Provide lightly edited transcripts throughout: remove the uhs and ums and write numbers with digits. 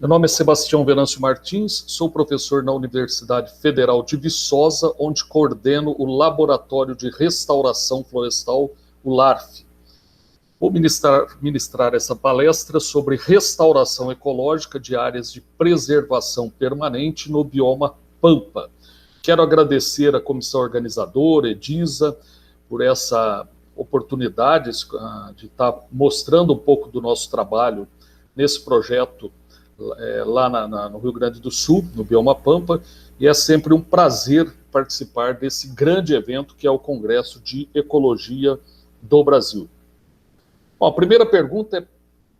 Meu nome é Sebastião Venâncio Martins, sou professor na Universidade Federal de Viçosa, onde coordeno o Laboratório de Restauração Florestal, o LARF. Vou ministrar essa palestra sobre restauração ecológica de áreas de preservação permanente no bioma Pampa. Quero agradecer à comissão organizadora, Edisa, por essa oportunidade de estar mostrando um pouco do nosso trabalho nesse projeto lá no Rio Grande do Sul, no bioma Pampa, e é sempre um prazer participar desse grande evento que é o Congresso de Ecologia do Brasil. Bom, a primeira pergunta é: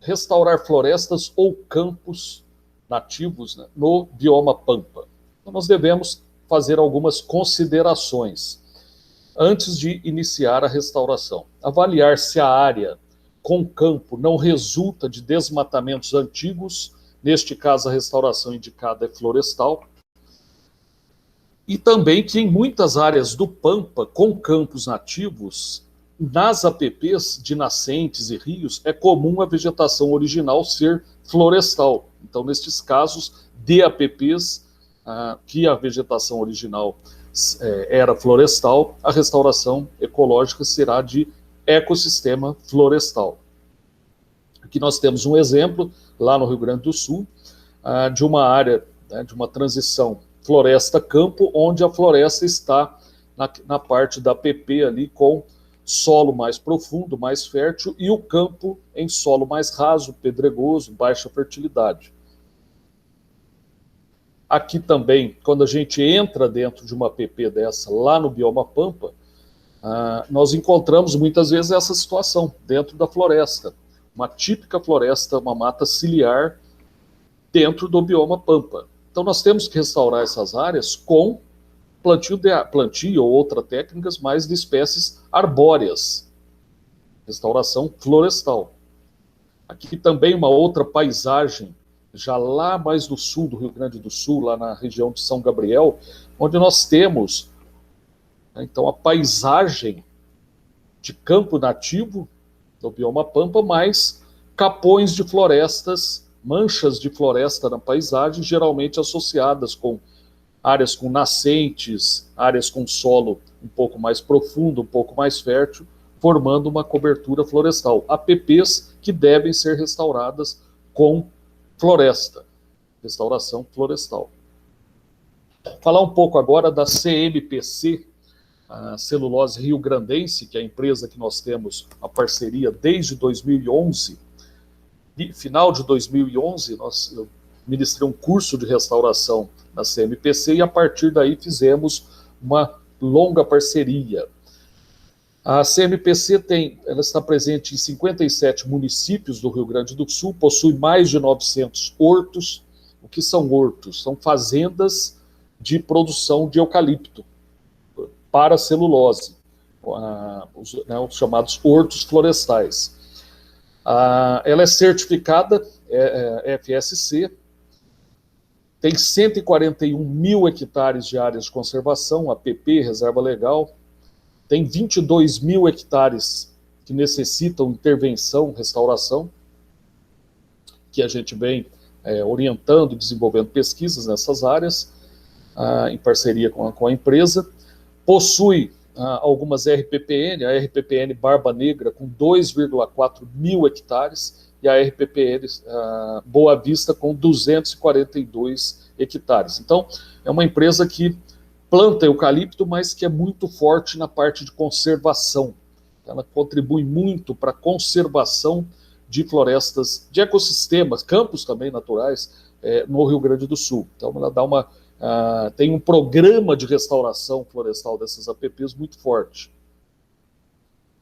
restaurar florestas ou campos nativos, né, no bioma Pampa? Então, nós devemos fazer algumas considerações antes de iniciar a restauração. Avaliar se a área com campo não resulta de desmatamentos antigos, neste caso a restauração indicada é florestal, e também que em muitas áreas do Pampa com campos nativos, nas APPs de nascentes e rios, é comum a vegetação original ser florestal. Então, nestes casos de APPs, que a vegetação original era florestal, a restauração ecológica será de ecossistema florestal. Aqui nós temos um exemplo, lá no Rio Grande do Sul, de uma área, de uma transição floresta-campo, onde a floresta está na parte da APP ali com solo mais profundo, mais fértil, e o campo em solo mais raso, pedregoso, baixa fertilidade. Aqui também, quando a gente entra dentro de uma APP dessa, lá no bioma Pampa, nós encontramos muitas vezes essa situação dentro da floresta. Uma típica floresta, uma mata ciliar dentro do bioma Pampa. Então nós temos que restaurar essas áreas com plantio ou outras técnicas mais de espécies arbóreas. Restauração florestal. Aqui também uma outra paisagem, já lá mais no sul do Rio Grande do Sul, lá na região de São Gabriel, onde nós temos, então, a paisagem de campo nativo do bioma Pampa, mais capões de florestas, manchas de floresta na paisagem, geralmente associadas com áreas com nascentes, áreas com solo um pouco mais profundo, um pouco mais fértil, formando uma cobertura florestal. APPs que devem ser restauradas com floresta, restauração florestal. Falar um pouco agora da CMPC, a Celulose Rio Grandense, que é a empresa que nós temos a parceria desde 2011. E final de 2011, eu ministrei um curso de restauração na CMPC e a partir daí fizemos uma longa parceria. A CMPC ela está presente em 57 municípios do Rio Grande do Sul, possui mais de 900 hortos. O que são hortos? São fazendas de produção de eucalipto para celulose, os chamados hortos florestais. Ela é certificada FSC, tem 141 mil hectares de áreas de conservação, APP, reserva legal, tem 22 mil hectares que necessitam intervenção, restauração, que a gente vem orientando e desenvolvendo pesquisas nessas áreas, em parceria com a empresa. Possui algumas RPPN, a RPPN Barba Negra com 2,4 mil hectares e a RPPN Boa Vista com 242 hectares. Então, é uma empresa que planta eucalipto, mas que é muito forte na parte de conservação. Ela contribui muito para a conservação de florestas, de ecossistemas, campos também naturais, no Rio Grande do Sul. Então, ela dá tem um programa de restauração florestal dessas APPs muito forte.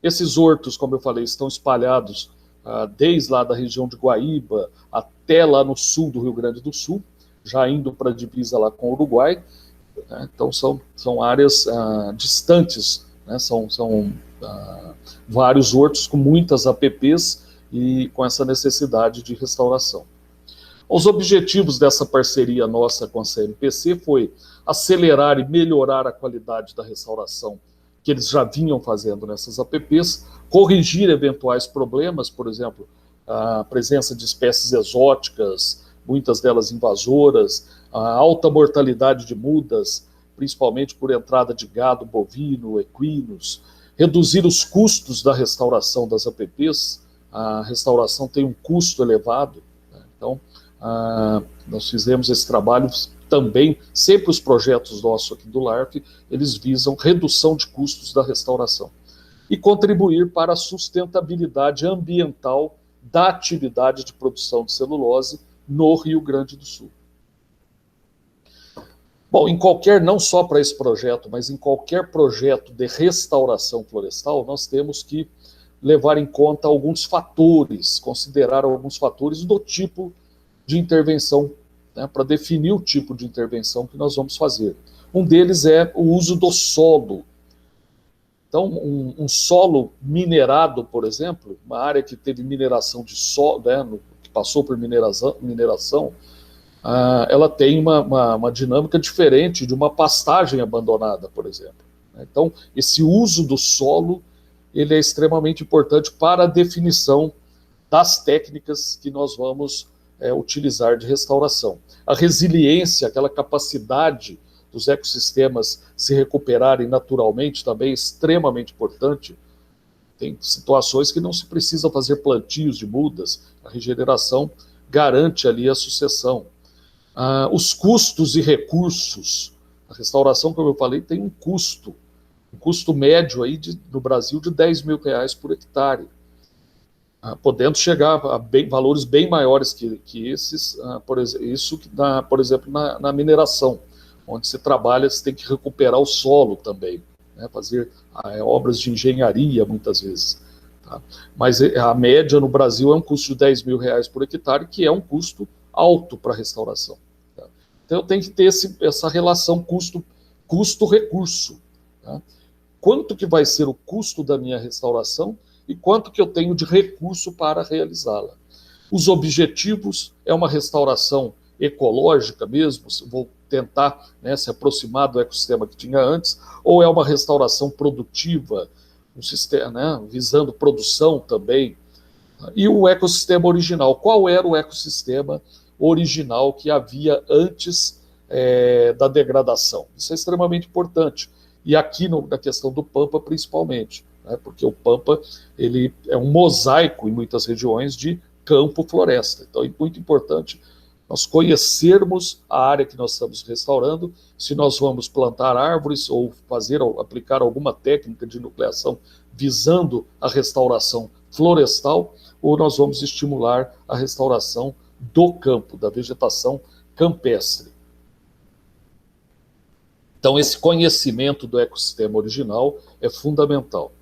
Esses hortos, como eu falei, estão espalhados desde lá da região de Guaíba até lá no sul do Rio Grande do Sul, já indo para a divisa lá com o Uruguai. Então são áreas distantes, né? São vários hortos com muitas APPs e com essa necessidade de restauração. Os objetivos dessa parceria nossa com a CMPC foi acelerar e melhorar a qualidade da restauração que eles já vinham fazendo nessas APPs, corrigir eventuais problemas, por exemplo, a presença de espécies exóticas, muitas delas invasoras, a alta mortalidade de mudas, principalmente por entrada de gado bovino, equinos, reduzir os custos da restauração das APPs. A restauração tem um custo elevado, né? Então, nós fizemos esse trabalho também, sempre os projetos nossos aqui do LARF, eles visam redução de custos da restauração e contribuir para a sustentabilidade ambiental da atividade de produção de celulose no Rio Grande do Sul. Bom, não só para esse projeto, mas em qualquer projeto de restauração florestal, nós temos que levar em conta alguns fatores, considerar alguns fatores do tipo de intervenção, né, para definir o tipo de intervenção que nós vamos fazer. Um deles é o uso do solo. Então, um solo minerado, por exemplo, uma área que teve mineração de solo, né, que passou por mineração, ela tem uma dinâmica diferente de uma pastagem abandonada, por exemplo. Então, esse uso do solo, ele é extremamente importante para a definição das técnicas que nós vamos utilizar de restauração. A resiliência, aquela capacidade dos ecossistemas se recuperarem naturalmente, também é extremamente importante. Tem situações que não se precisa fazer plantios de mudas, a regeneração garante ali a sucessão. Os custos e recursos. A restauração, como eu falei, tem um custo médio aí no Brasil de R$10 mil por hectare, podendo chegar a valores bem maiores que esses, por exemplo, na mineração, onde se trabalha, se tem que recuperar o solo também, né, fazer obras de engenharia, muitas vezes. Tá? Mas a média no Brasil é um custo de R$10 mil por hectare, que é um custo alto para a restauração. Tá? Então, eu tenho que ter essa relação custo-recurso. Tá? Quanto que vai ser o custo da minha restauração e quanto que eu tenho de recurso para realizá-la. Os objetivos é uma restauração ecológica mesmo, vou tentar, né, se aproximar do ecossistema que tinha antes, ou é uma restauração produtiva, um sistema, né, visando produção também. E o ecossistema original, qual era o ecossistema original que havia antes da degradação? Isso é extremamente importante. E aqui na questão do Pampa, principalmente, né, porque o Pampa ele é um mosaico em muitas regiões de campo-floresta. Então é muito importante nós conhecermos a área que nós estamos restaurando, se nós vamos plantar árvores ou aplicar alguma técnica de nucleação visando a restauração florestal, ou nós vamos estimular a restauração do campo, da vegetação campestre. Então, esse conhecimento do ecossistema original é fundamental.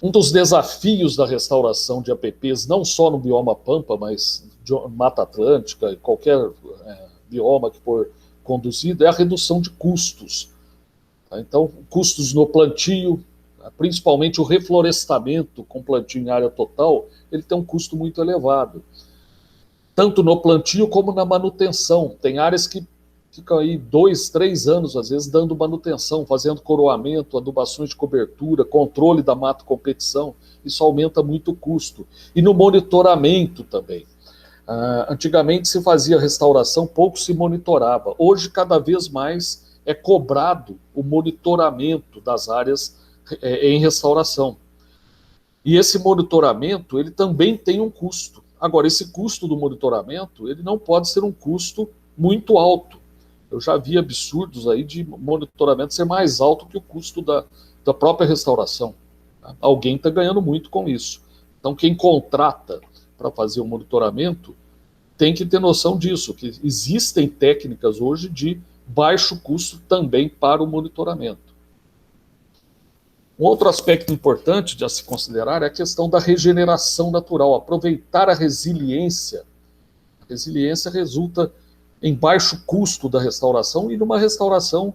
Um dos desafios da restauração de APPs, não só no bioma Pampa, mas de Mata Atlântica e qualquer bioma que for conduzido, é a redução de custos. Então, custos no plantio, principalmente o reflorestamento com plantio em área total, ele tem um custo muito elevado. Tanto no plantio como na manutenção. Tem áreas que ficam aí 2, 3 anos, às vezes, dando manutenção, fazendo coroamento, adubações de cobertura, controle da mato-competição. Isso aumenta muito o custo. E no monitoramento também. Antigamente se fazia restauração, pouco se monitorava. Hoje, cada vez mais, é cobrado o monitoramento das áreas em restauração. E esse monitoramento, ele também tem um custo. Agora, esse custo do monitoramento, ele não pode ser um custo muito alto. Eu já vi absurdos aí de monitoramento ser mais alto que o custo da própria restauração. Tá? Alguém está ganhando muito com isso. Então, quem contrata para fazer o monitoramento tem que ter noção disso, que existem técnicas hoje de baixo custo também para o monitoramento. Um outro aspecto importante de se considerar é a questão da regeneração natural, aproveitar a resiliência. A resiliência resulta em baixo custo da restauração e numa restauração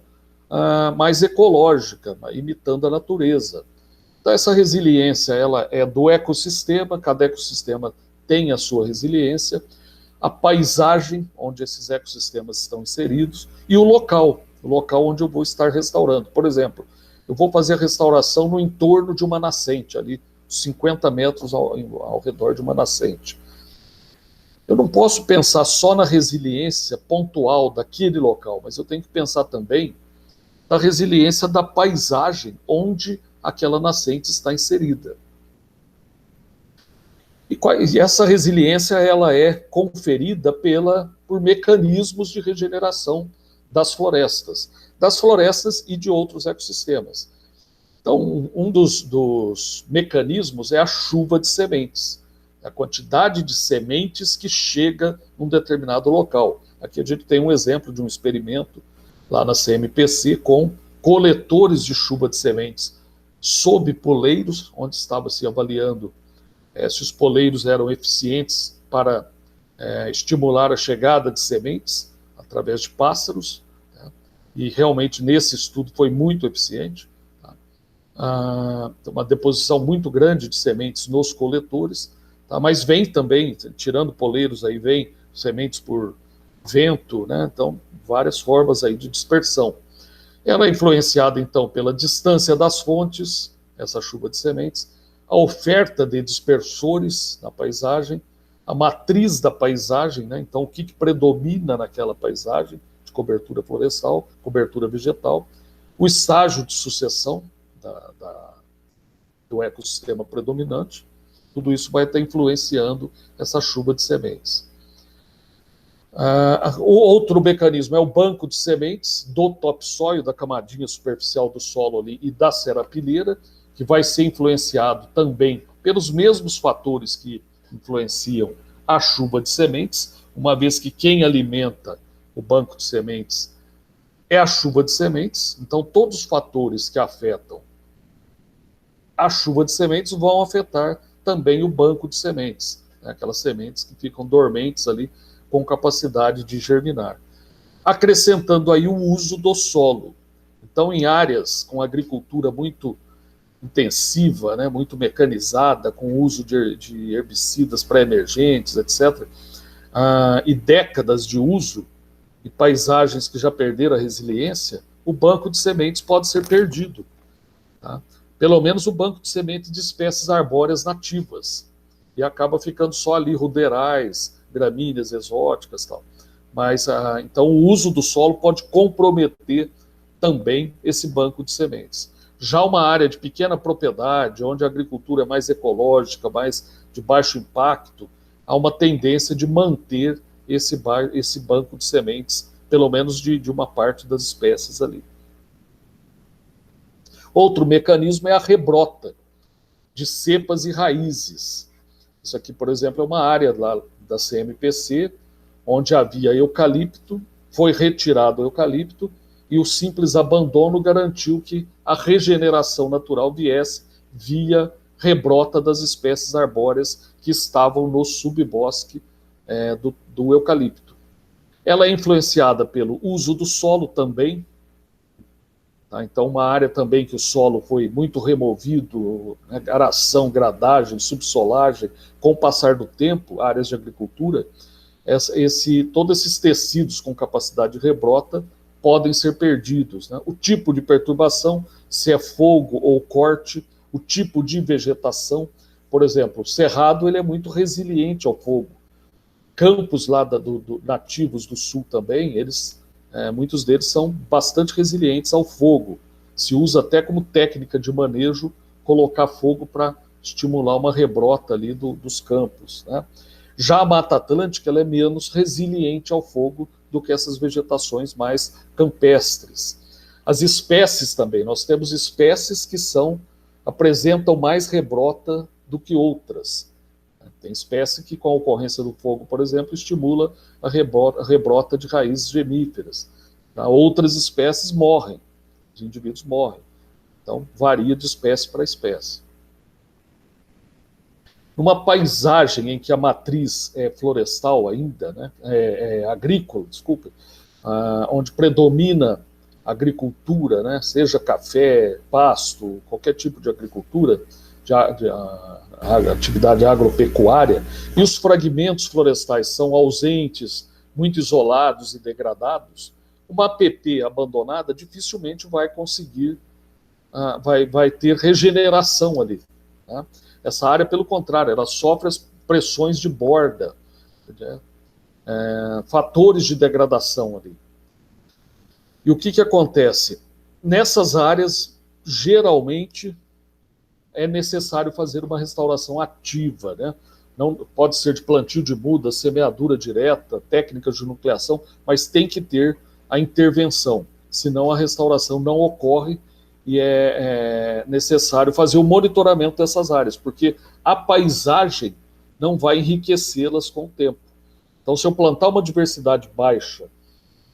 mais ecológica, imitando a natureza. Então, essa resiliência ela é do ecossistema, cada ecossistema tem a sua resiliência, a paisagem onde esses ecossistemas estão inseridos e o local onde eu vou estar restaurando. Por exemplo, eu vou fazer a restauração no entorno de uma nascente, ali 50 metros ao redor de uma nascente. eu não posso pensar só na resiliência pontual daquele local, mas eu tenho que pensar também na resiliência da paisagem onde aquela nascente está inserida. E essa resiliência ela é conferida por mecanismos de regeneração das florestas e de outros ecossistemas. Então, um dos mecanismos é a chuva de sementes, a quantidade de sementes que chega num determinado local. Aqui a gente tem um exemplo de um experimento lá na CMPC com coletores de chuva de sementes sob poleiros, onde estava se avaliando se os poleiros eram eficientes para estimular a chegada de sementes através de pássaros, né? E realmente nesse estudo foi muito eficiente. Tá? Uma deposição muito grande de sementes nos coletores, tá? Mas vem também, tirando poleiros, aí vem sementes por vento, né? Então várias formas aí de dispersão. Ela é influenciada então pela distância das fontes, essa chuva de sementes, a oferta de dispersores na paisagem, a matriz da paisagem, né? Então o que predomina naquela paisagem de cobertura florestal, cobertura vegetal, o estágio de sucessão do ecossistema predominante, tudo isso vai estar influenciando essa chuva de sementes. O outro mecanismo é o banco de sementes do topsóil, da camadinha superficial do solo ali e da serapilheira, que vai ser influenciado também pelos mesmos fatores que influenciam a chuva de sementes, uma vez que quem alimenta o banco de sementes é a chuva de sementes. Então todos os fatores que afetam a chuva de sementes vão afetar também o banco de sementes, né? Aquelas sementes que ficam dormentes ali com capacidade de germinar. Acrescentando aí o uso do solo. Então em áreas com agricultura muito intensiva, né, muito mecanizada, com o uso de herbicidas pré-emergentes, etc., e décadas de uso, e paisagens que já perderam a resiliência, o banco de sementes pode ser perdido. Tá? Pelo menos o banco de sementes de espécies arbóreas nativas. E acaba ficando só ali ruderais, gramíneas exóticas, tal. Mas, então, o uso do solo pode comprometer também esse banco de sementes. Já uma área de pequena propriedade, onde a agricultura é mais ecológica, mais de baixo impacto, há uma tendência de manter esse banco de sementes, pelo menos de uma parte das espécies ali. Outro mecanismo é a rebrota de cepas e raízes. Isso aqui, por exemplo, é uma área lá da CMPC, onde havia eucalipto, foi retirado o eucalipto, e o simples abandono garantiu que a regeneração natural viesse via rebrota das espécies arbóreas que estavam no subbosque do eucalipto. Ela é influenciada pelo uso do solo também, tá? Então uma área também que o solo foi muito removido, né, aração, gradagem, subsolagem, com o passar do tempo, áreas de agricultura, todos esses tecidos com capacidade de rebrota podem ser perdidos, né? O tipo de perturbação, se é fogo ou corte, o tipo de vegetação, por exemplo, o cerrado ele é muito resiliente ao fogo. Campos lá nativos do sul também, muitos deles são bastante resilientes ao fogo. Se usa até como técnica de manejo colocar fogo para estimular uma rebrota ali dos campos, né? Já a Mata Atlântica ela é menos resiliente ao fogo do que essas vegetações mais campestres. As espécies também, nós temos espécies que apresentam mais rebrota do que outras. Tem espécie que, com a ocorrência do fogo, por exemplo, estimula a rebrota de raízes gemíferas. Outras espécies morrem, os indivíduos morrem. Então, varia de espécie para espécie. Numa paisagem em que a matriz é florestal ainda, né, agrícola, desculpa, onde predomina a agricultura, né, seja café, pasto, qualquer tipo de agricultura, atividade agropecuária, e os fragmentos florestais são ausentes, muito isolados e degradados, uma APP abandonada dificilmente vai conseguir, vai ter regeneração ali. Tá? Essa área, pelo contrário, ela sofre as pressões de borda, fatores de degradação ali. E o que acontece? Nessas áreas, geralmente, é necessário fazer uma restauração ativa, né? Não pode ser de plantio de muda, semeadura direta, técnicas de nucleação, mas tem que ter a intervenção, senão a restauração não ocorre e é necessário fazer o monitoramento dessas áreas, porque a paisagem não vai enriquecê-las com o tempo. Então, se eu plantar uma diversidade baixa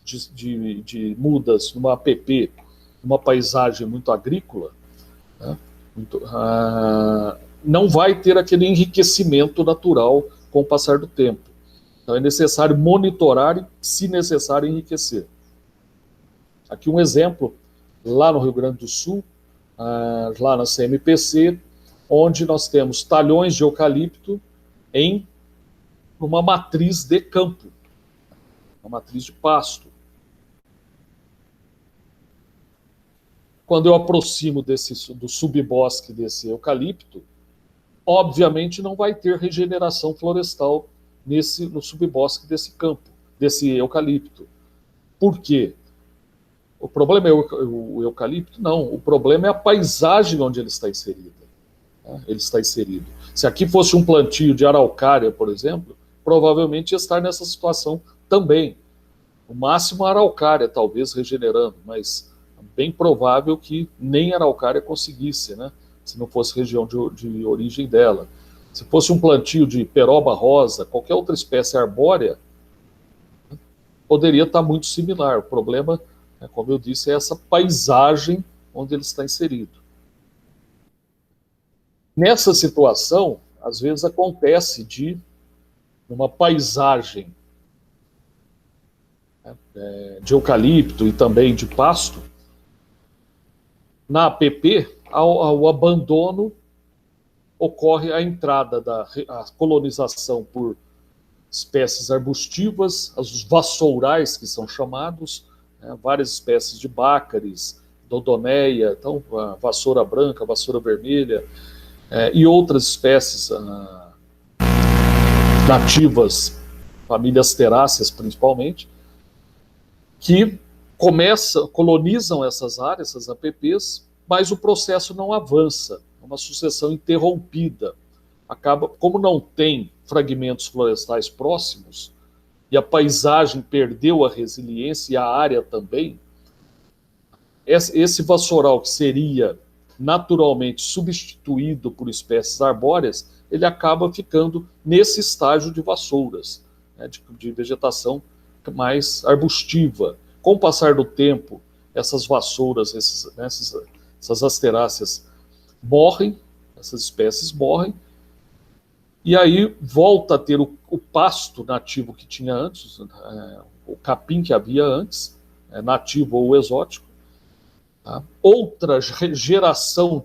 de mudas numa APP, numa paisagem muito agrícola, né, não vai ter aquele enriquecimento natural com o passar do tempo. Então é necessário monitorar e, se necessário, enriquecer. Aqui um exemplo, lá no Rio Grande do Sul, lá na CMPC, onde nós temos talhões de eucalipto em uma matriz de campo, uma matriz de pasto. Quando eu aproximo do subbosque desse eucalipto, obviamente não vai ter regeneração florestal no subbosque desse campo, desse eucalipto. Por quê? O problema é o eucalipto? Não, o problema é a paisagem onde ele está inserido. Ele está inserido. Se aqui fosse um plantio de araucária, por exemplo, provavelmente ia estar nessa situação também. O máximo a araucária, talvez, regenerando, mas bem provável que nem a araucária conseguisse, né? Se não fosse região de origem dela. Se fosse um plantio de peroba rosa, qualquer outra espécie arbórea, poderia estar muito similar. O problema, como eu disse, é essa paisagem onde ele está inserido. Nessa situação, às vezes acontece de uma paisagem de eucalipto e também de pasto, na APP, ao abandono, ocorre a entrada a colonização por espécies arbustivas, os vassourais, que são chamados, várias espécies de bácaris, dodoneia, então, a vassoura branca, a vassoura vermelha, e outras espécies nativas, famílias teráceas principalmente, que colonizam essas áreas, essas APPs, mas o processo não avança, é uma sucessão interrompida. Como não tem fragmentos florestais próximos, e a paisagem perdeu a resiliência, e a área também, esse vassoural que seria naturalmente substituído por espécies arbóreas, ele acaba ficando nesse estágio de vassouras, de vegetação mais arbustiva. Com o passar do tempo, essas vassouras, essas asteráceas morrem, essas espécies morrem, e aí volta a ter o pasto nativo que tinha antes, o capim que havia antes, nativo ou exótico. Tá? Outra geração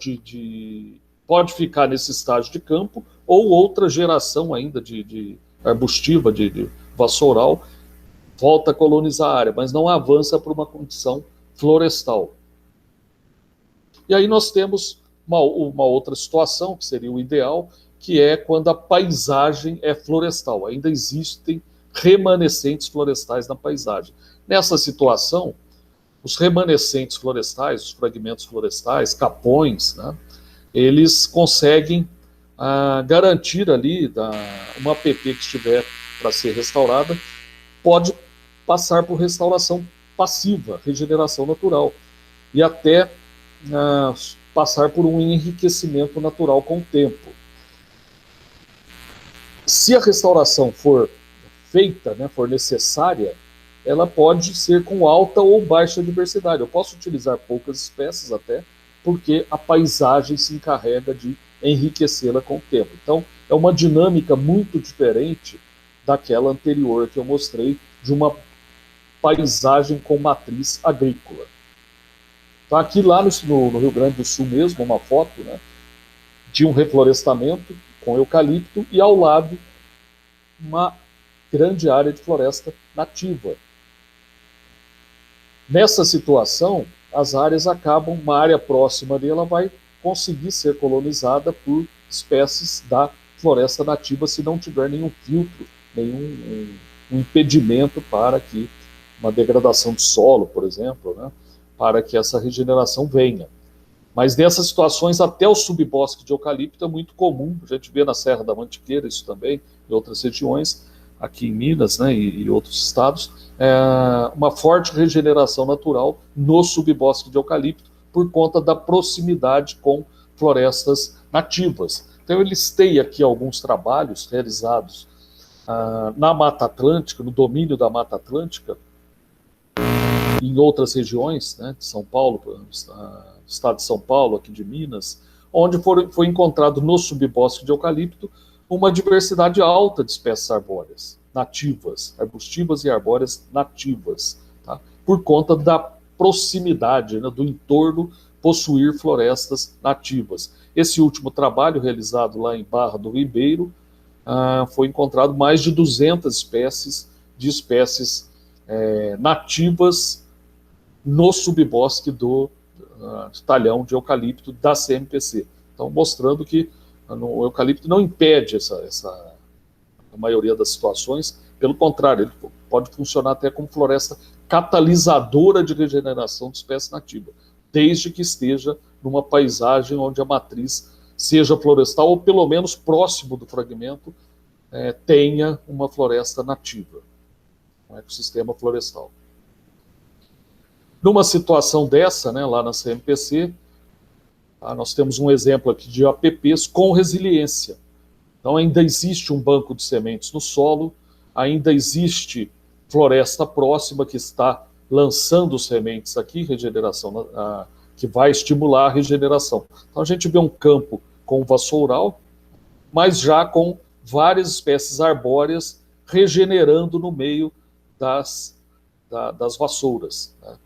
pode ficar nesse estágio de campo, ou outra geração ainda de arbustiva, de vassoural, volta a colonizar a área, mas não avança para uma condição florestal. E aí nós temos uma outra situação, que seria o ideal, que é quando a paisagem é florestal. Ainda existem remanescentes florestais na paisagem. Nessa situação, os remanescentes florestais, os fragmentos florestais, capões, né, eles conseguem garantir ali, uma APP que estiver para ser restaurada, pode passar por restauração passiva, regeneração natural, e até passar por um enriquecimento natural com o tempo. Se a restauração for feita, for necessária, ela pode ser com alta ou baixa diversidade. Eu posso utilizar poucas espécies até, porque a paisagem se encarrega de enriquecê-la com o tempo. Então, é uma dinâmica muito diferente daquela anterior que eu mostrei, de uma paisagem com matriz agrícola. Então, aqui lá no Rio Grande do Sul mesmo, uma foto, de um reflorestamento com eucalipto e ao lado uma grande área de floresta nativa. Nessa situação, as áreas acabam, uma área próxima ali, ela vai conseguir ser colonizada por espécies da floresta nativa se não tiver nenhum filtro um impedimento para que uma degradação de solo, por exemplo, né, para que essa regeneração venha. Mas nessas situações, até o subbosque de eucalipto é muito comum, a gente vê na Serra da Mantiqueira isso também, em outras regiões, aqui em Minas, né, e outros estados, uma forte regeneração natural no subbosque de eucalipto, por conta da proximidade com florestas nativas. Então eu listei aqui alguns trabalhos realizados na Mata Atlântica, no domínio da Mata Atlântica, em outras regiões, né, de São Paulo, estado de São Paulo, aqui de Minas, onde foi encontrado no subbosque de eucalipto uma diversidade alta de espécies arbóreas nativas, arbustivas e arbóreas nativas, tá? Por conta da proximidade, né, do entorno possuir florestas nativas. Esse último trabalho, realizado lá em Barra do Ribeiro, foi encontrado mais de 200 espécies nativas no subbosque do talhão de eucalipto da CMPC. Então, mostrando que o eucalipto não impede a maioria das situações, pelo contrário, ele pode funcionar até como floresta catalisadora de regeneração de espécies nativas, desde que esteja numa paisagem onde a matriz seja florestal, ou pelo menos próximo do fragmento, tenha uma floresta nativa, um ecossistema florestal. Numa situação dessa, né, lá na CMPC, nós temos um exemplo aqui de APPs com resiliência. Então ainda existe um banco de sementes no solo, ainda existe floresta próxima que está lançando sementes aqui, regeneração, que vai estimular a regeneração. Então a gente vê um campo com vassoural, mas já com várias espécies arbóreas regenerando no meio das vassouras, né?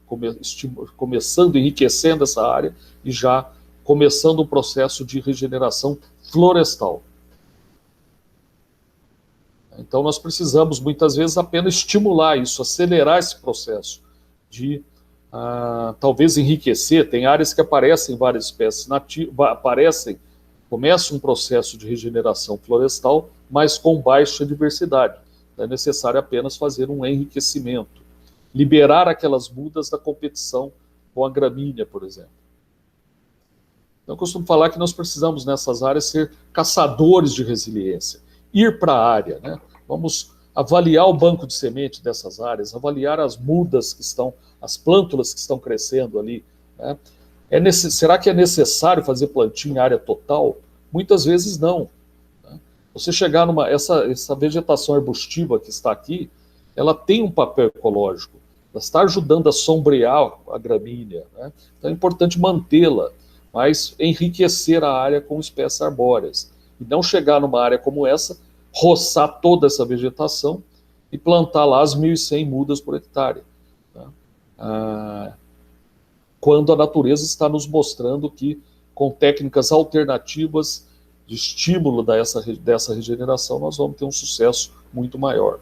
Começando, enriquecendo essa área e já começando um processo de regeneração florestal. Então nós precisamos, muitas vezes, apenas estimular isso, acelerar esse processo de, talvez, enriquecer. Tem áreas que aparecem várias espécies nativas, começa um processo de regeneração florestal, mas com baixa diversidade. É necessário apenas fazer um enriquecimento, liberar aquelas mudas da competição com a gramínea, por exemplo. Então, eu costumo falar que nós precisamos, nessas áreas, ser caçadores de resiliência, ir para a área, né? Vamos avaliar o banco de semente dessas áreas, avaliar as mudas que estão, as plântulas que estão crescendo ali, né? Será que é necessário fazer plantio em área total? Muitas vezes não. Né? Você chegar essa vegetação arbustiva que está aqui, ela tem um papel ecológico, ela está ajudando a sombrear a gramínea, né? Então é importante mantê-la, mas enriquecer a área com espécies arbóreas, e não chegar numa área como essa, roçar toda essa vegetação e plantar lá as 1.100 mudas por hectare. Tá? Quando a natureza está nos mostrando que, com técnicas alternativas de estímulo dessa regeneração, nós vamos ter um sucesso muito maior.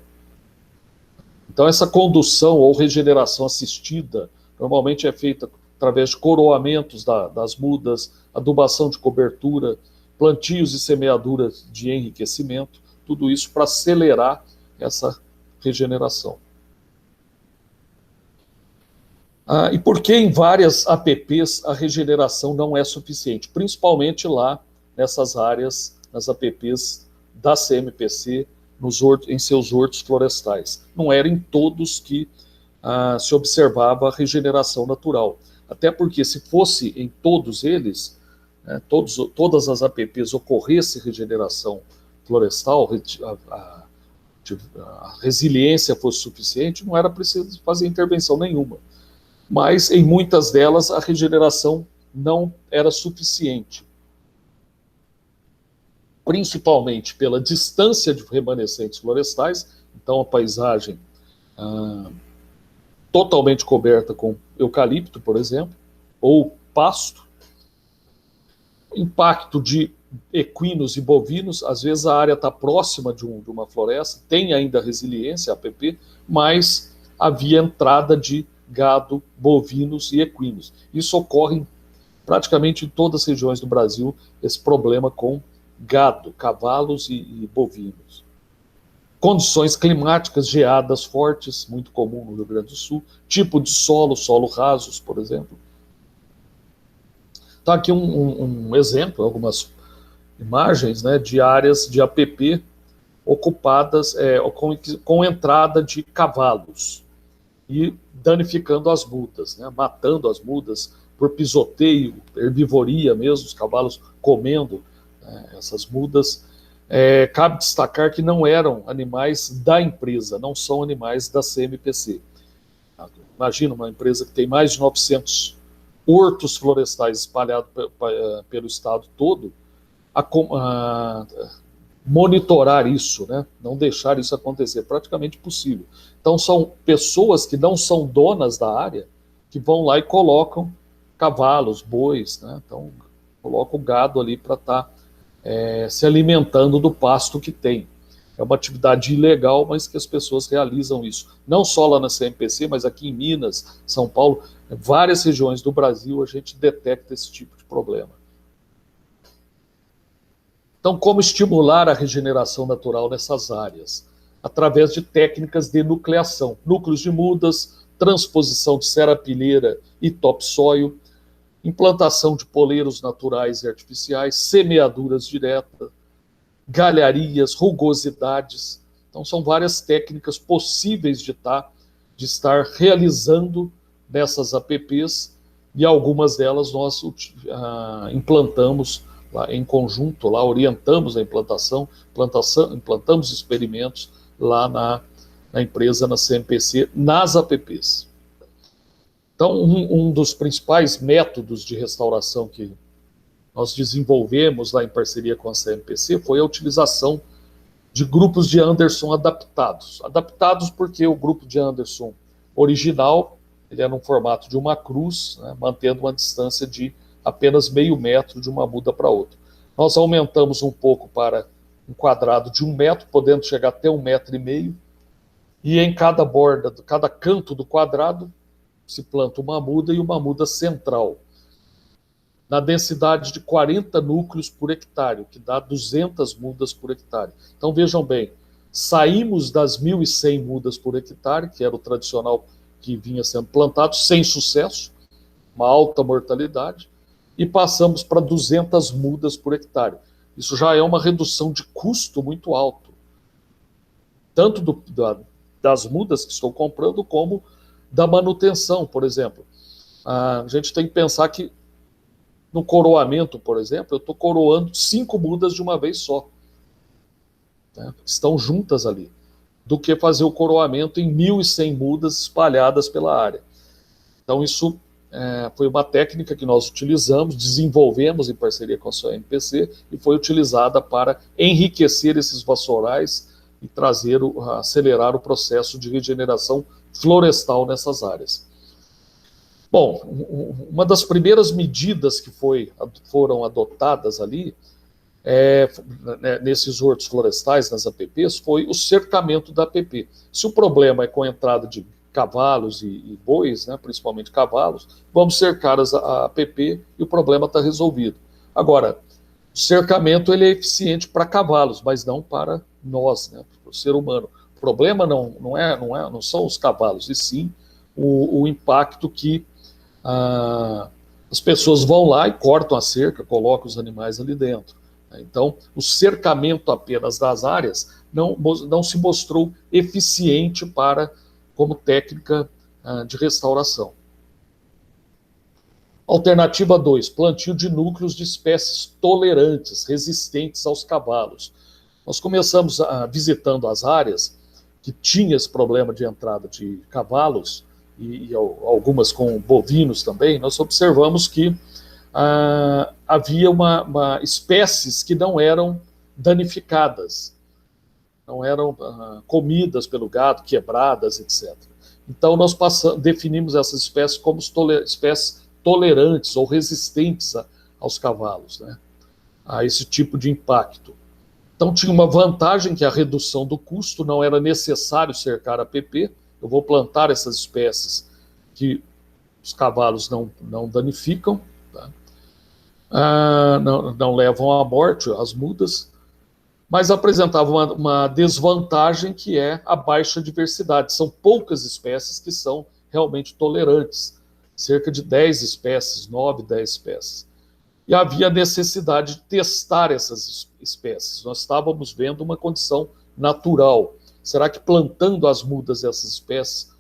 Então, essa condução ou regeneração assistida normalmente é feita através de coroamentos das mudas, adubação de cobertura, plantios e semeaduras de enriquecimento, tudo isso para acelerar essa regeneração. E por que em várias APPs a regeneração não é suficiente? Principalmente lá nessas áreas, nas APPs da CMPC, em seus hortos florestais. Não era em todos que se observava a regeneração natural. Até porque, se fosse em todos eles, né, todas as APPs ocorresse regeneração florestal, a resiliência fosse suficiente, não era preciso fazer intervenção nenhuma. Mas em muitas delas a regeneração não era suficiente, principalmente pela distância de remanescentes florestais. Então a paisagem totalmente coberta com eucalipto, por exemplo, ou pasto, impacto de equinos e bovinos. Às vezes a área está próxima de uma floresta, tem ainda resiliência, APP, mas havia entrada de gado, bovinos e equinos. Isso ocorre praticamente em todas as regiões do Brasil, esse problema com gado, cavalos e bovinos. condições climáticas, geadas fortes, muito comum no Rio Grande do Sul, tipo de solo rasos, por exemplo. Então, aqui um exemplo, algumas imagens, né, de áreas de APP ocupadas com entrada de cavalos e danificando as mudas, né, matando as mudas por pisoteio, herbivoria mesmo, os cavalos comendo essas mudas. Cabe destacar que não eram animais da empresa, não são animais da CMPC. Imagina uma empresa que tem mais de 900 hortos florestais espalhados pelo estado todo, a monitorar isso, né? Não deixar isso acontecer, praticamente impossível. Então são pessoas que não são donas da área que vão lá e colocam cavalos, bois, né? Então colocam o gado ali para estar se alimentando do pasto que tem. É uma atividade ilegal, mas que as pessoas realizam isso. Não só lá na CMPC, mas aqui em Minas, São Paulo, várias regiões do Brasil a gente detecta esse tipo de problema. Então, como estimular a regeneração natural nessas áreas? Através de técnicas de nucleação, núcleos de mudas, transposição de serapilheira e topsoil, implantação de poleiros naturais e artificiais, semeaduras diretas, galharias, rugosidades. Então, são várias técnicas possíveis de estar realizando nessas APPs, e algumas delas nós implantamos lá em conjunto, lá orientamos a implantamos experimentos lá na empresa, na CMPC, nas APPs. Então, um dos principais métodos de restauração que nós desenvolvemos lá em parceria com a CMPC foi a utilização de grupos de Anderson adaptados. Adaptados porque o grupo de Anderson original, ele era no formato de uma cruz, né, mantendo uma distância de apenas meio metro de uma muda para outra. Nós aumentamos um pouco para um quadrado de 1 metro, podendo chegar até 1,5 metros, e em cada borda, cada canto do quadrado, se planta uma muda e uma muda central, na densidade de 40 núcleos por hectare, o que dá 200 mudas por hectare. Então vejam bem, saímos das 1.100 mudas por hectare, que era o tradicional que vinha sendo plantado, sem sucesso, uma alta mortalidade, e passamos para 200 mudas por hectare. Isso já é uma redução de custo muito alto, tanto das mudas que estou comprando, como da manutenção, por exemplo. A gente tem que pensar que no coroamento, por exemplo, eu estou coroando 5 mudas de uma vez só, né, estão juntas ali, do que fazer o coroamento em 1.100 mudas espalhadas pela área. Então isso foi uma técnica que nós utilizamos, desenvolvemos em parceria com a CMPC e foi utilizada para enriquecer esses vassourais e acelerar o processo de regeneração florestal nessas áreas. Bom, uma das primeiras medidas que foram adotadas ali, nesses hortos florestais, nas APPs, foi o cercamento da APP. Se o problema é com a entrada de cavalos e bois, né, principalmente cavalos, vamos cercar a APP e o problema está resolvido. Agora, o cercamento ele é eficiente para cavalos, mas não para nós, né, para o ser humano. O problema não são os cavalos, e sim o impacto que as pessoas vão lá e cortam a cerca, colocam os animais ali dentro. Então, o cercamento apenas das áreas não se mostrou eficiente como técnica de restauração. Alternativa 2, plantio de núcleos de espécies tolerantes, resistentes aos cavalos. Nós começamos visitando as áreas que tinham esse problema de entrada de cavalos, e algumas com bovinos também. Nós observamos que havia espécies que não eram danificadas, não eram comidas pelo gado, quebradas, etc. Então nós definimos essas espécies como espécies tolerantes ou resistentes aos cavalos, né, a esse tipo de impacto. Então tinha uma vantagem, que a redução do custo, não era necessário cercar a PP. Eu vou plantar essas espécies que os cavalos não danificam, tá? Não levam à morte as mudas, mas apresentava uma desvantagem, que é a baixa diversidade. São poucas espécies que são realmente tolerantes, cerca de 10 espécies, 9, 10 espécies. E havia necessidade de testar essas espécies. Nós estávamos vendo uma condição natural. Será que plantando as mudas dessas espécies,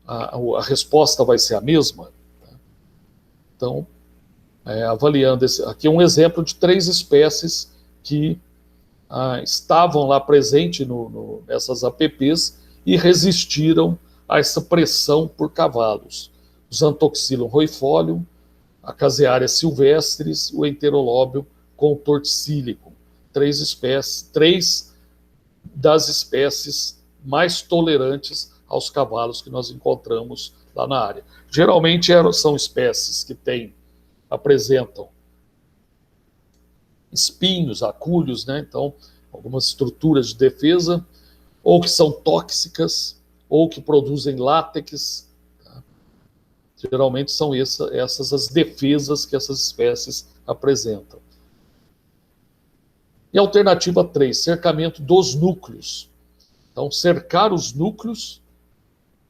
a resposta vai ser a mesma? Então, avaliando aqui um exemplo de 3 espécies que estavam lá presentes nessas APPs e resistiram a essa pressão por cavalos. O Xanthoxylon roifolium, a Casearia silvestris, o Enterolóbio contorticílico. 3 espécies, 3 das espécies mais tolerantes aos cavalos que nós encontramos lá na área. Geralmente são espécies que apresentam espinhos, acúlios, né? Então, algumas estruturas de defesa, ou que são tóxicas, ou que produzem látex. Tá? Geralmente são essas as defesas que essas espécies apresentam. E a alternativa 3, cercamento dos núcleos. Então, cercar os núcleos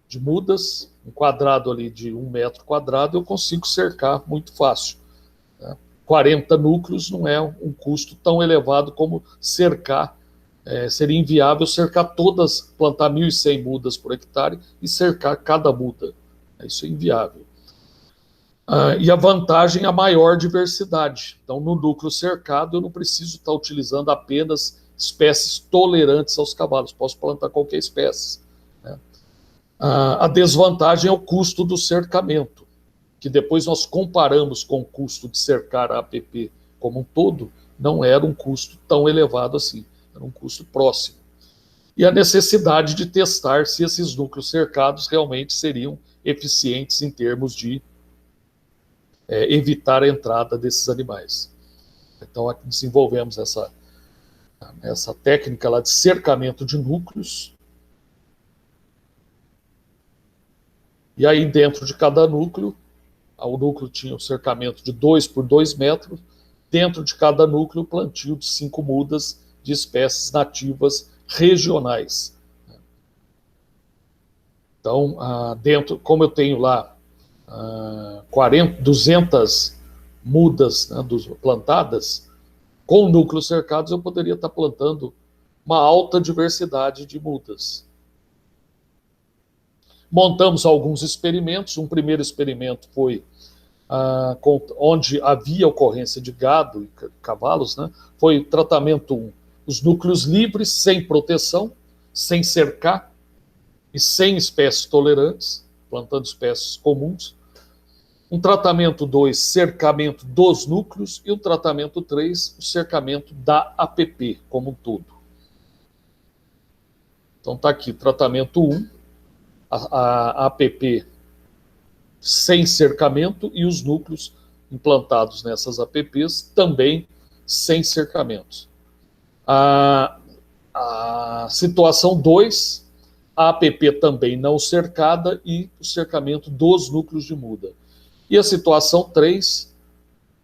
de mudas, um quadrado ali de 1 metro quadrado, eu consigo cercar muito fácil. Tá? 40 núcleos não é um custo tão elevado como cercar. Seria inviável cercar todas, plantar 1.100 mudas por hectare e cercar cada muda. Isso é inviável. E a vantagem é a maior diversidade. Então, no núcleo cercado, eu não preciso estar utilizando apenas espécies tolerantes aos cavalos. Posso plantar qualquer espécie. Né? A desvantagem é o custo do cercamento, que depois nós comparamos com o custo de cercar a APP como um todo, não era um custo tão elevado assim, era um custo próximo. E a necessidade de testar se esses núcleos cercados realmente seriam eficientes em termos de evitar a entrada desses animais. Então, aqui desenvolvemos essa técnica lá de cercamento de núcleos. E aí, dentro de cada núcleo, o núcleo tinha um cercamento de 2 por 2 metros, dentro de cada núcleo, plantio de 5 mudas de espécies nativas regionais. Então, como eu tenho lá 200 mudas, né, plantadas, com núcleos cercados, eu poderia estar plantando uma alta diversidade de mudas. Montamos alguns experimentos. Um primeiro experimento foi onde havia ocorrência de gado e cavalos, né? Foi tratamento 1, os núcleos livres, sem proteção, sem cercar e sem espécies tolerantes, plantando espécies comuns. Um tratamento 2, cercamento dos núcleos, e o tratamento 3, o cercamento da APP como um todo. Então está aqui, tratamento 1, a APP sem cercamento e os núcleos implantados nessas APPs também sem cercamentos. A situação 2, a APP também não cercada e o cercamento dos núcleos de muda. E a situação 3,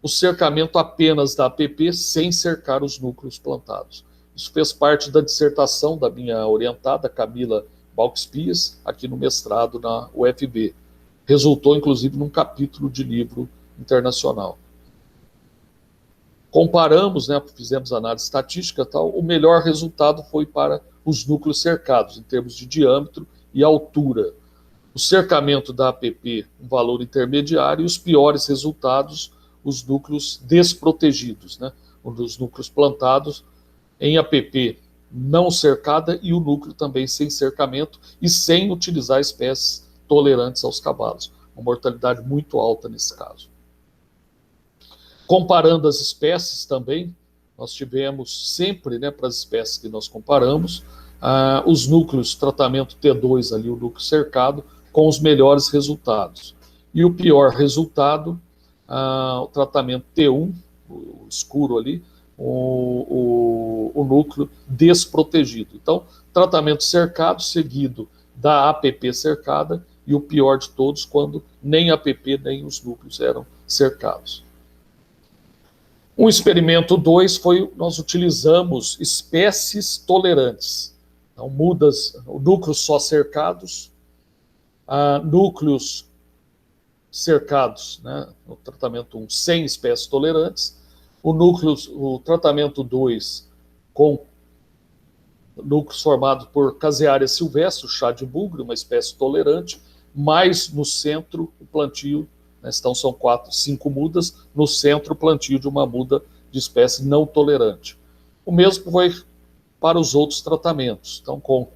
o cercamento apenas da APP sem cercar os núcleos plantados. Isso fez parte da dissertação da minha orientada, Camila Balkspies, aqui no mestrado na UFB. Resultou, inclusive, num capítulo de livro internacional. Comparamos, né, fizemos análise estatística, tal, o melhor resultado foi para os núcleos cercados, em termos de diâmetro e altura. O cercamento da APP, um valor intermediário, e os piores resultados, os núcleos desprotegidos, né, os núcleos plantados em APP não cercada e o núcleo também sem cercamento e sem utilizar espécies tolerantes aos cavalos. Uma mortalidade muito alta nesse caso. Comparando as espécies também, nós tivemos sempre, né, para as espécies que nós comparamos, os núcleos, tratamento T2 ali, o núcleo cercado, com os melhores resultados. E o pior resultado, o tratamento T1, o escuro ali, o núcleo desprotegido. Então, tratamento cercado seguido da APP cercada, e o pior de todos, quando nem a APP nem os núcleos eram cercados. O experimento 2 foi, nós utilizamos espécies tolerantes. Então, núcleos só cercados, núcleos cercados, né, no tratamento 1, 100 espécies tolerantes, o tratamento 2 com núcleos formados por Casearia silvestre, o chá de bugre, uma espécie tolerante, mais no centro o plantio, né, então são 5 mudas, no centro o plantio de uma muda de espécie não tolerante. O mesmo foi para os outros tratamentos, então com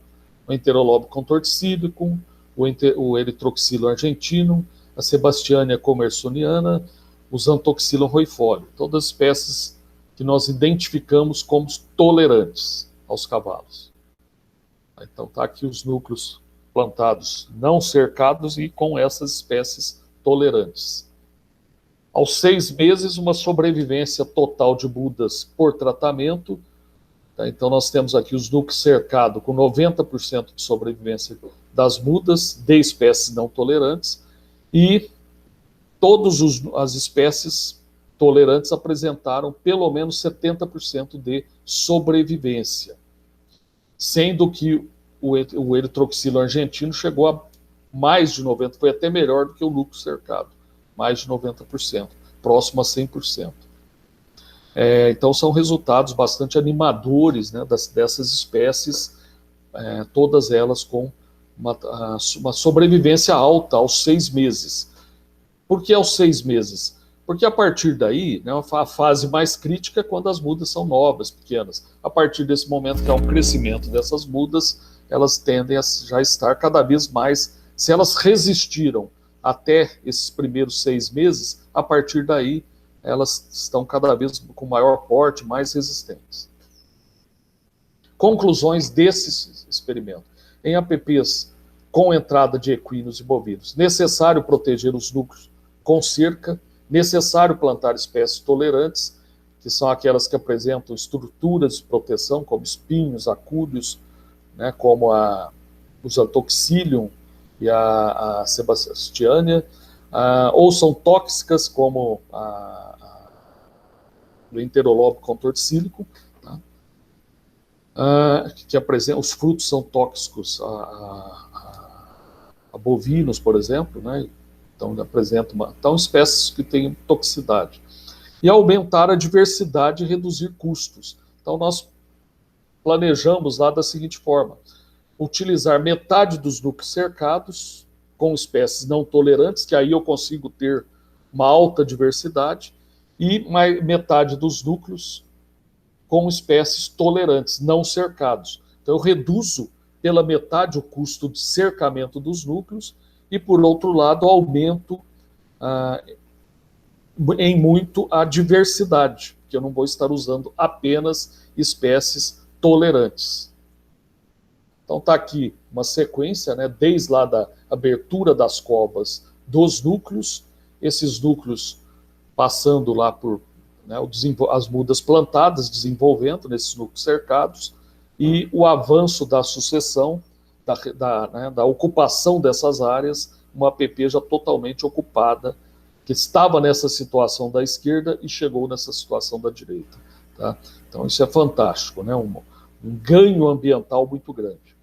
o Enterolobo contorticílico, o Eritroxilo argentino, a Sebastiania commersoniana, o Xanthoxylon roifolia, todas as espécies que nós identificamos como tolerantes aos cavalos. Então está aqui os núcleos plantados não cercados e com essas espécies tolerantes. Aos 6 meses, uma sobrevivência total de mudas por tratamento. Tá? Então nós temos aqui os núcleos cercados com 90% de sobrevivência das mudas de espécies não tolerantes e todas as espécies tolerantes apresentaram pelo menos 70% de sobrevivência, sendo que o Eritroxilo argentino chegou a mais de 90%, foi até melhor do que o núcleo cercado, mais de 90%, próximo a 100%. Então são resultados bastante animadores, né, dessas espécies, todas elas com uma sobrevivência alta aos 6 meses. Por que aos 6 meses? Porque a partir daí, né, a fase mais crítica é quando as mudas são novas, pequenas. A partir desse momento que há um crescimento dessas mudas, elas tendem a já estar cada vez mais, se elas resistiram até esses primeiros 6 meses, a partir daí elas estão cada vez com maior porte, mais resistentes. Conclusões desse experimento. Em APPs com entrada de equinos e bovinos, necessário proteger os núcleos com cerca, necessário plantar espécies tolerantes, que são aquelas que apresentam estruturas de proteção, como espinhos, acúlios, né, como o Xanthoxylon e a Sebastiania, ou são tóxicas, como o Enterolobo contorticílico, tá? Que apresentam, os frutos são tóxicos a bovinos, por exemplo, né? Então apresentam espécies que têm toxicidade. E aumentar a diversidade e reduzir custos. Então nós planejamos lá da seguinte forma: utilizar metade dos núcleos cercados com espécies não tolerantes, que aí eu consigo ter uma alta diversidade, e metade dos núcleos com espécies tolerantes, não cercados. Então eu reduzo pela metade o custo de cercamento dos núcleos e, por outro lado, aumento em muito a diversidade, que eu não vou estar usando apenas espécies tolerantes. Então está aqui uma sequência, né, desde lá da abertura das covas dos núcleos, esses núcleos passando lá por, né, as mudas plantadas, desenvolvendo nesses núcleos cercados, e o avanço da sucessão, da ocupação dessas áreas, uma APP já totalmente ocupada, que estava nessa situação da esquerda e chegou nessa situação da direita. Tá? Então isso é fantástico, né? Um ganho ambiental muito grande.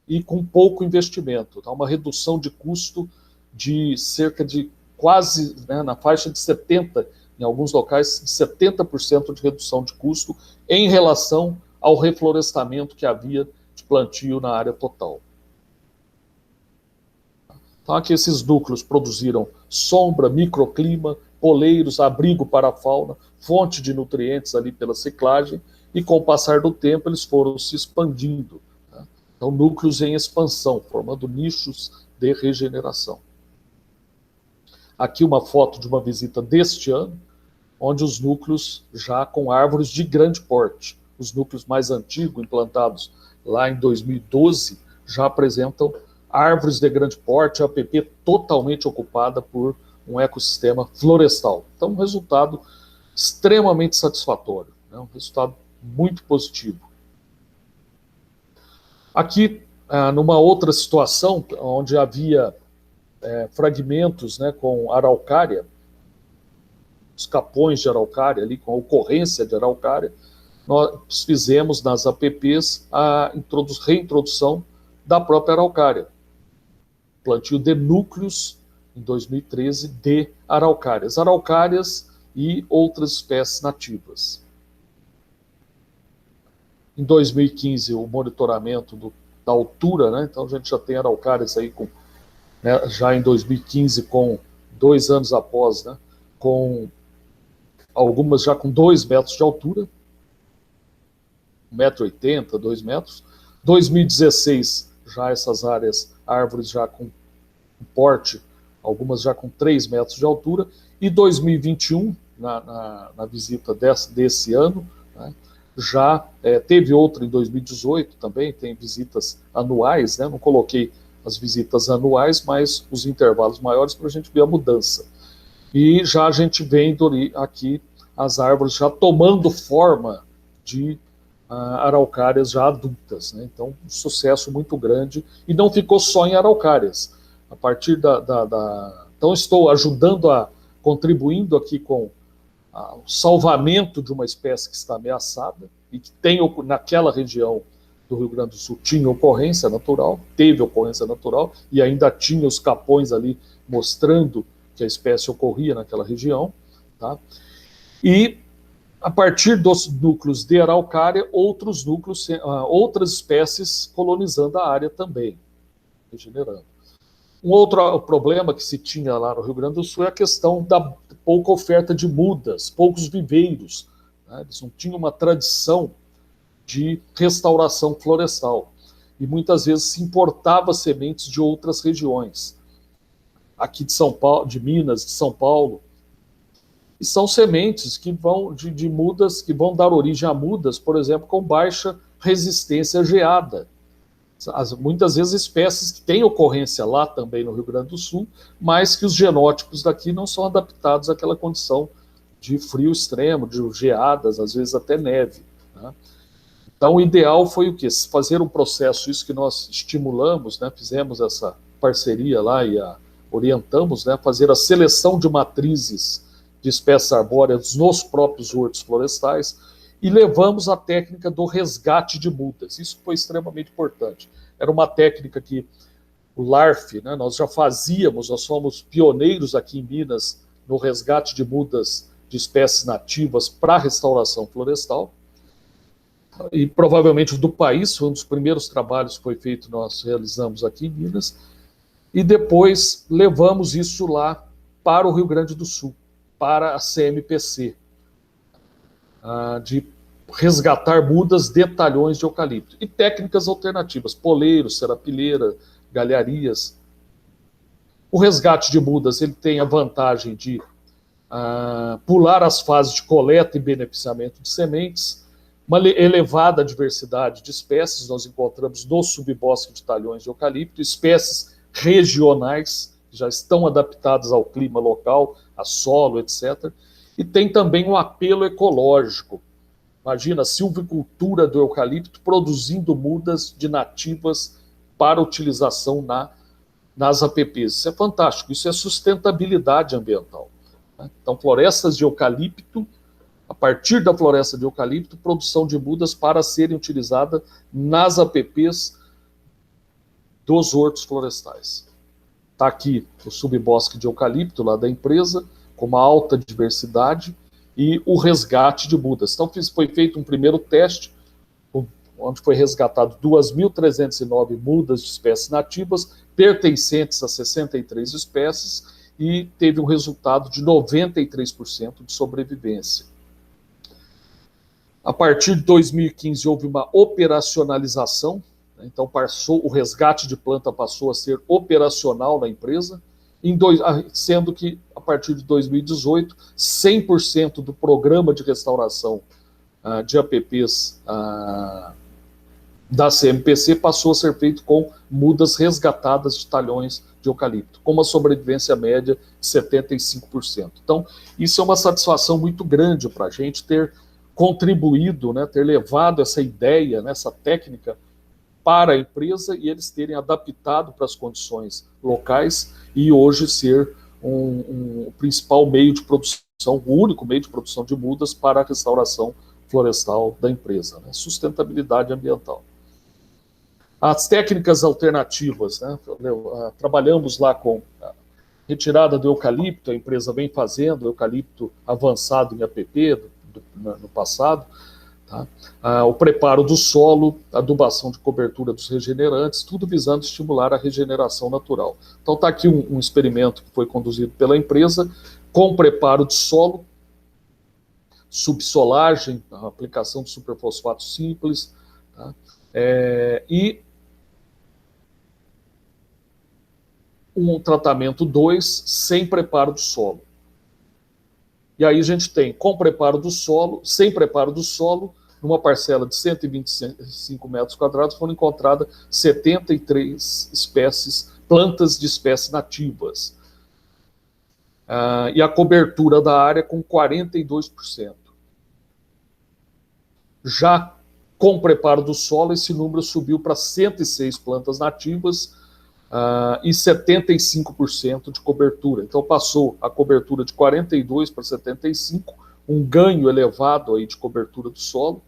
E com pouco investimento, tá? Uma redução de custo de cerca de quase, né, na faixa de 70%, em alguns locais, de 70% de redução de custo em relação ao reflorestamento que havia de plantio na área total. Então aqui esses núcleos produziram sombra, microclima, poleiros, abrigo para a fauna, fonte de nutrientes ali pela ciclagem, e com o passar do tempo eles foram se expandindo. Tá? Então núcleos em expansão, formando nichos de regeneração. Aqui uma foto de uma visita deste ano, onde os núcleos já com árvores de grande porte. Os núcleos mais antigos, implantados lá em 2012, já apresentam árvores de grande porte, a APP totalmente ocupada por um ecossistema florestal. Então, um resultado extremamente satisfatório, né? Um resultado muito positivo. Aqui, numa outra situação, onde havia fragmentos, né, com araucária, os capões de araucária, ali, com a ocorrência de araucária, nós fizemos nas APPs a reintrodução da própria araucária. Plantio de núcleos, em 2013, de araucárias e outras espécies nativas. Em 2015, o monitoramento da altura, né? Então a gente já tem araucárias aí com, né, já em 2015, com 2 anos após, né, com algumas já com 2 metros de altura, 1,80 m, 2 metros. 2016, já essas árvores já com porte, algumas já com 3 metros de altura, e 2021, na visita desse ano, né, já teve outra em 2018 também, tem visitas anuais, né, não coloquei as visitas anuais, mas os intervalos maiores para a gente ver a mudança. E já a gente vem aqui as árvores já tomando forma de araucárias já adultas, né? Então, um sucesso muito grande, e não ficou só em araucárias. A partir Então, estou contribuindo aqui com o salvamento de uma espécie que está ameaçada, e que tem, naquela região do Rio Grande do Sul, tinha ocorrência natural, teve ocorrência natural, e ainda tinha os capões ali mostrando que a espécie ocorria naquela região, tá? E a partir dos núcleos de araucária, outros núcleos, outras espécies colonizando a área também, regenerando. Um outro problema que se tinha lá no Rio Grande do Sul é a questão da pouca oferta de mudas, poucos viveiros, né? Eles não tinham uma tradição de restauração florestal, e muitas vezes se importava sementes de outras regiões, aqui de São Paulo, de Minas, de São Paulo, e são sementes que vão de mudas, que vão dar origem a mudas, por exemplo, com baixa resistência à geada. Muitas vezes espécies que têm ocorrência lá também no Rio Grande do Sul, mas que os genótipos daqui não são adaptados àquela condição de frio extremo, de geadas, às vezes até neve, né? Então o ideal foi o quê? Fazer um processo, isso que nós estimulamos, né? Fizemos essa parceria lá e orientamos, né? Fazer a seleção de matrizes de espécies arbóreas nos próprios hortos florestais, e levamos a técnica do resgate de mudas. Isso foi extremamente importante. Era uma técnica que o LARF, né, nós já fazíamos, nós somos pioneiros aqui em Minas no resgate de mudas de espécies nativas para restauração florestal, e provavelmente do país, foi um dos primeiros trabalhos que foi feito, nós realizamos aqui em Minas, e depois levamos isso lá para o Rio Grande do Sul, para a CMPC, de resgatar mudas de talhões de eucalipto. E técnicas alternativas, poleiros, serapilheira, galharias. O resgate de mudas, ele tem a vantagem de pular as fases de coleta e beneficiamento de sementes, uma elevada diversidade de espécies, nós encontramos no subbosque de talhões de eucalipto, espécies regionais, que já estão adaptadas ao clima local, a solo, etc. E tem também um apelo ecológico. Imagina a silvicultura do eucalipto produzindo mudas de nativas para utilização nas APPs. Isso é fantástico, isso é sustentabilidade ambiental, né? Então, florestas de eucalipto, a partir da floresta de eucalipto, produção de mudas para serem utilizadas nas APPs dos hortos florestais. Está aqui o subbosque de eucalipto lá da empresa, com uma alta diversidade, e o resgate de mudas. Então foi feito um primeiro teste, onde foi resgatado 2.309 mudas de espécies nativas, pertencentes a 63 espécies, e teve um resultado de 93% de sobrevivência. A partir de 2015 houve uma operacionalização, né? Então o resgate de planta passou a ser operacional na empresa, sendo que a partir de 2018, 100% do programa de restauração de APPs da CMPC passou a ser feito com mudas resgatadas de talhões de eucalipto, com uma sobrevivência média de 75%. Então, isso é uma satisfação muito grande para a gente ter contribuído, né, ter levado essa ideia, né, essa técnica para a empresa, e eles terem adaptado para as condições locais, e hoje ser o principal meio de produção produção, o único meio de produção de mudas para a restauração florestal da empresa, né? Sustentabilidade ambiental. As técnicas alternativas, né? Trabalhamos lá com a retirada do eucalipto, a empresa vem fazendo eucalipto avançado em APP no passado, tá? O preparo do solo, adubação de cobertura dos regenerantes, tudo visando estimular a regeneração natural. Então está aqui um experimento que foi conduzido pela empresa, com preparo de solo, subsolagem, a aplicação de superfosfato simples, tá? E um tratamento 2 sem preparo do solo. E aí a gente tem com preparo do solo, sem preparo do solo, numa parcela de 125 metros quadrados, foram encontradas 73 espécies, plantas de espécies nativas. E a cobertura da área com 42%. Já com preparo do solo, esse número subiu para 106 plantas nativas, e 75% de cobertura. Então passou a cobertura de 42 para 75, um ganho elevado aí de cobertura do solo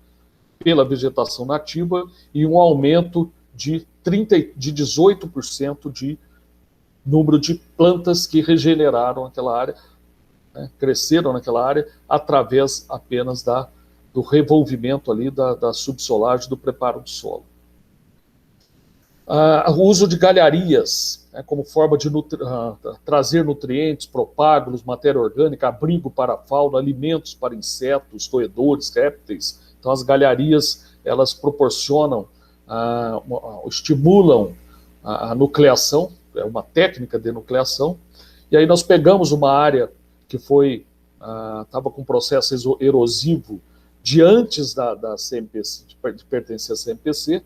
pela vegetação nativa e um aumento de 18% de número de plantas que regeneraram aquela área, né, cresceram naquela área através apenas do revolvimento ali da subsolagem, do preparo do solo. O uso de galharias, né, como forma de trazer nutrientes, propágulos, matéria orgânica, abrigo para a fauna, alimentos para insetos, roedores, répteis. Então as galharias, elas proporcionam, estimulam a nucleação, é uma técnica de nucleação. E aí nós pegamos uma área que estava com processo erosivo de antes da CMPC, de pertencer à CMPC,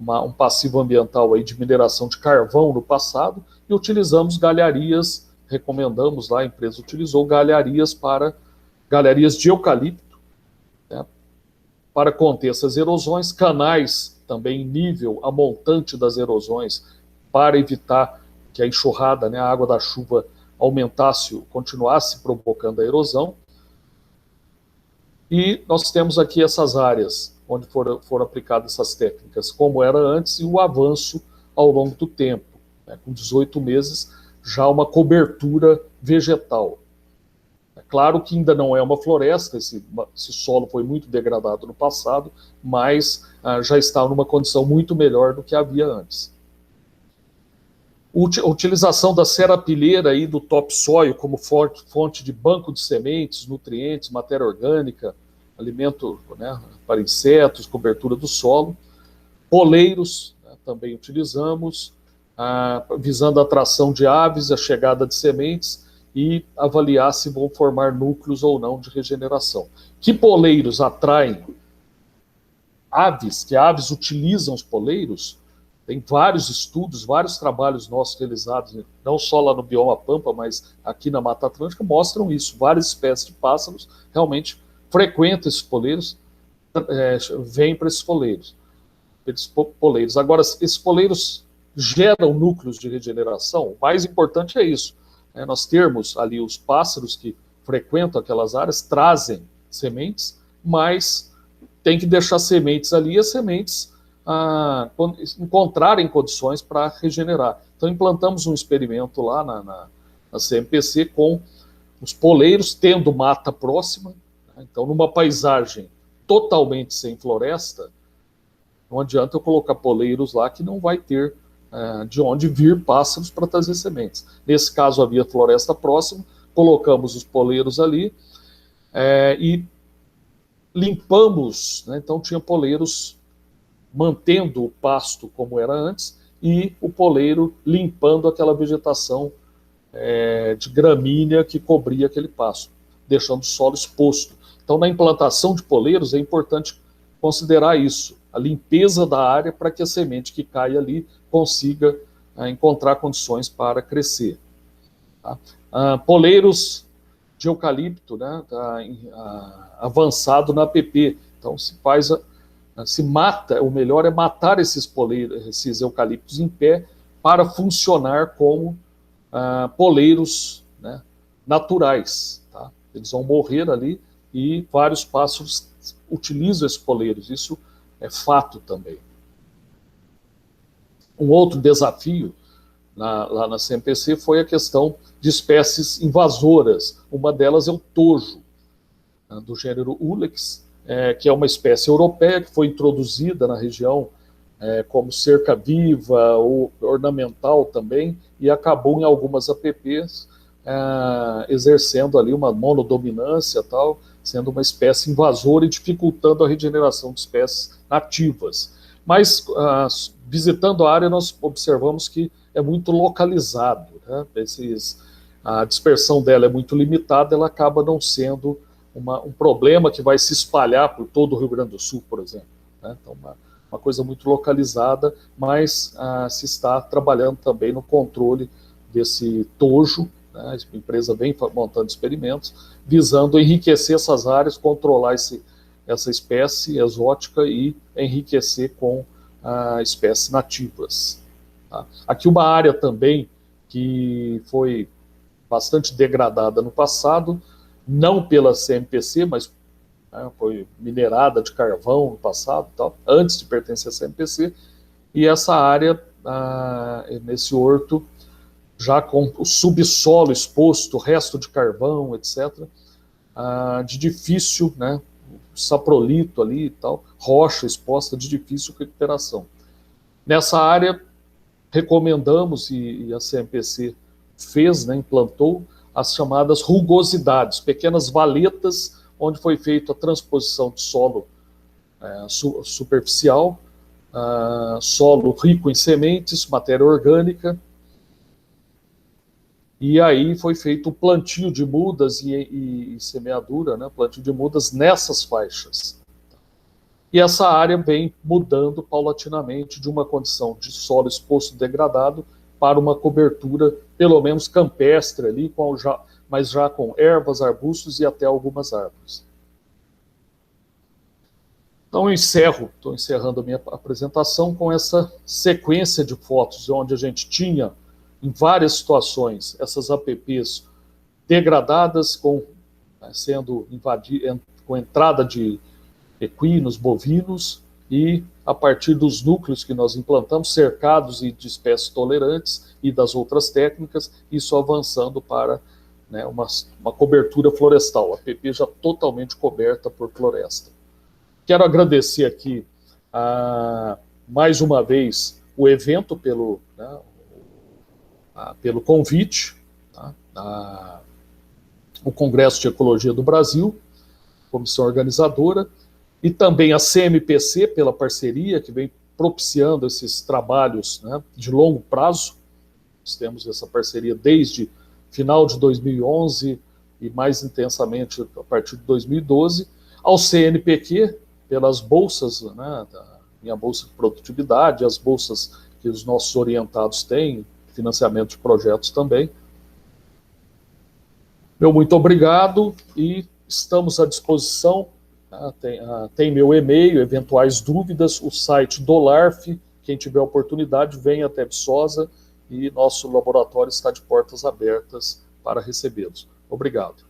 um passivo ambiental aí de mineração de carvão no passado, e utilizamos galharias, recomendamos lá, a empresa utilizou galharias de eucalipto, né, para conter essas erosões, canais também em nível a montante das erosões, para evitar que a enxurrada, né, a água da chuva aumentasse, continuasse provocando a erosão. E nós temos aqui essas áreas onde foram aplicadas essas técnicas, como era antes, e o avanço ao longo do tempo, né, com 18 meses, já uma cobertura vegetal. É claro que ainda não é uma floresta, esse solo foi muito degradado no passado, mas já está numa condição muito melhor do que havia antes. A utilização da serapilheira e do topsoil como fonte de banco de sementes, nutrientes, matéria orgânica, alimento, né, para insetos, cobertura do solo. Poleiros, né, também utilizamos, visando a atração de aves, a chegada de sementes e avaliar se vão formar núcleos ou não de regeneração. Que poleiros atraem aves, que aves utilizam os poleiros? Tem vários estudos, vários trabalhos nossos realizados, não só lá no bioma Pampa, mas aqui na Mata Atlântica, mostram isso. Várias espécies de pássaros realmente frequentam esses poleiros, vêm para esses poleiros. Agora, esses poleiros geram núcleos de regeneração? O mais importante é isso. Nós termos ali os pássaros que frequentam aquelas áreas, trazem sementes, mas tem que deixar sementes ali, e as sementes encontrarem condições para regenerar. Então implantamos um experimento lá na CMPC com os poleiros, tendo mata próxima. Então, numa paisagem totalmente sem floresta, não adianta eu colocar poleiros lá que não vai ter de onde vir pássaros para trazer sementes. Nesse caso, havia floresta próxima, colocamos os poleiros ali e limpamos, né? Então tinha poleiros mantendo o pasto como era antes e o poleiro limpando aquela vegetação de gramínea que cobria aquele pasto, deixando o solo exposto. Então, na implantação de poleiros, é importante considerar isso, a limpeza da área para que a semente que cai ali consiga encontrar condições para crescer. Tá? Poleiros de eucalipto, né, avançado na APP. Então, se mata, o melhor é matar esses poleiros, esses eucaliptos em pé, para funcionar como poleiros, né, naturais. Tá? Eles vão morrer ali e vários pássaros utilizam esses poleiros. Isso é fato também. Um outro desafio lá na CMPC foi a questão de espécies invasoras. Uma delas é o tojo, do gênero Ulex, que é uma espécie europeia que foi introduzida na região como cerca-viva ou ornamental também, e acabou em algumas APPs exercendo ali uma monodominância, tal, sendo uma espécie invasora e dificultando a regeneração de espécies nativas. Mas, visitando a área, nós observamos que é muito localizado, né? A dispersão dela é muito limitada, ela acaba não sendo um problema que vai se espalhar por todo o Rio Grande do Sul, por exemplo, né? Então, uma coisa muito localizada, mas se está trabalhando também no controle desse tojo, né? A empresa vem montando experimentos, visando enriquecer essas áreas, controlar essa espécie exótica e enriquecer com espécies nativas. Tá? Aqui uma área também que foi bastante degradada no passado, não pela CMPC, mas foi minerada de carvão no passado, tal, antes de pertencer à CMPC, e essa área, nesse horto, já com o subsolo exposto, resto de carvão, etc., de difícil, né, saprolito ali e tal, rocha exposta de difícil recuperação. Nessa área, recomendamos, e a CMPC fez, né, implantou, as chamadas rugosidades, pequenas valetas, onde foi feita a transposição de solo superficial, solo rico em sementes, matéria orgânica, e aí foi feito o plantio de mudas e semeadura, né, plantio de mudas nessas faixas. E essa área vem mudando paulatinamente de uma condição de solo exposto degradado para uma cobertura, pelo menos campestre ali, mas já com ervas, arbustos e até algumas árvores. Então eu estou encerrando a minha apresentação com essa sequência de fotos, onde a gente tinha, em várias situações, essas APPs degradadas, sendo invadidas, com entrada de equinos, bovinos, e a partir dos núcleos que nós implantamos, cercados e de espécies tolerantes e das outras técnicas, isso avançando para, né, uma cobertura florestal, a APP já totalmente coberta por floresta. Quero agradecer aqui, mais uma vez, o evento pelo convite, tá? O Congresso de Ecologia do Brasil, comissão organizadora, e também a CMPC, pela parceria, que vem propiciando esses trabalhos, né, de longo prazo. Nós temos essa parceria desde final de 2011 e mais intensamente a partir de 2012, ao CNPq, pelas bolsas, né, minha bolsa de produtividade, as bolsas que os nossos orientados têm, financiamento de projetos também. Meu muito obrigado e estamos à disposição. Tem meu e-mail, eventuais dúvidas, o site do LARF, quem tiver oportunidade, venha até Viçosa e nosso laboratório está de portas abertas para recebê-los. Obrigado.